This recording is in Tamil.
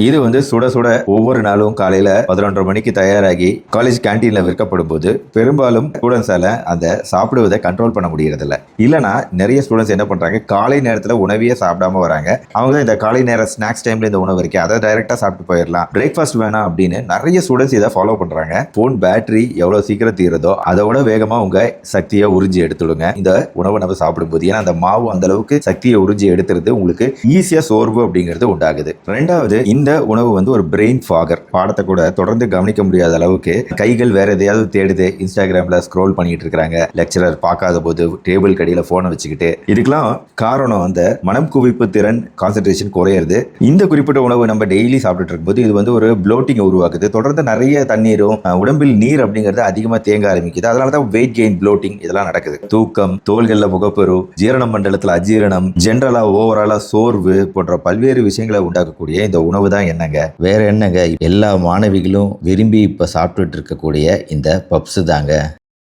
இது வந்து சுட சுட ஒவ்வொரு நாளும் காலையில 11:30 மணிக்கு தயாராகி காலேஜ் கேண்டீன்ல விற்கப்படும் போது பெரும்பாலும் ஸ்டூடெண்ட்ஸால அந்த சாப்பிடுவதை கண்ட்ரோல் பண்ண முடியறதில்ல. இல்லைன்னா நிறைய ஸ்டூடெண்ட்ஸ் என்ன பண்றாங்க, காலை நேரத்தில் உணவையே சாப்பிடாம வராங்க. அவங்க இந்த காலை நேர ஸ்நாக்ஸ் டைம்ல இந்த உணவு இருக்கு, அதை டைரக்டா சாப்பிட்டு போயிடலாம், பிரேக்ஃபாஸ்ட் வேணாம் அப்படின்னு நிறைய ஸ்டூடெண்ட்ஸ் இதை ஃபாலோ பண்றாங்க. போன் பேட்டரி எவ்வளவு சீக்கிரம் தீருதோ அதோட வேகமா உங்க சக்தியை உறிஞ்சி எடுத்துடுங்க இந்த உணவை நம்ம சாப்பிடும்போது. ஏன்னா அந்த மாவு அந்த அளவுக்கு சக்தியை உறிஞ்சி எடுத்துறது உங்களுக்கு ஈஸியா சோர்வு அப்படிங்கிறது உண்டாகுது. ரெண்டாவது, இந்த உணவு வந்து ஒரு பிரெயின் ஃபாகர். பாடத்தை கூட தொடர்ந்து கவனிக்க முடியாத அளவுக்கு கைகள் வேற எதையாவது தேடுது, இன்ஸ்டாகிராம்ல ஸ்க்ரோல் பண்ணிட்டு இருக்காங்க, லெக்சரர் பார்க்காத போது டேபிள் கடியில போனை வச்சுக்கிட்டு. இதுக்கெல்லாம் காரணம் அந்த மனம் குவிப்பு திறன், கான்சென்ட்ரேஷன் குறையிறது. இந்த குறிப்பிட்ட உணவு நம்ம டெய்லி சாப்பிட்டு இருக்கும்போது இது வந்து ஒரு ப்ளோட்டிங் உருவாக்குது. தொடர்ந்து நிறைய தண்ணீரும் உடம்பில் நீர் அப்படிங்கிறது அதிகமா தேங்க ஆரம்பிக்குது. அதனாலதான் வெயிட் கெயின், ப்ளோட்டிங் இதெல்லாம் நடக்குது. தூக்கம், தோள்கள்ல முகப்பெரு, ஜீரண மண்டலத்தில் அஜீரணம், ஜென்ரலா ஓவராலா சோர்வு போன்ற பல்வேறு விஷயங்களை உண்டாக்கக்கூடிய இந்த உணவு தான் என்னங்க, வேற என்னங்க, எல்லா மாணவிகளும் விரும்பி இப்ப சாப்பிட்டுட்டு இருக்கக்கூடிய இந்த பப்ஸ் தாங்க.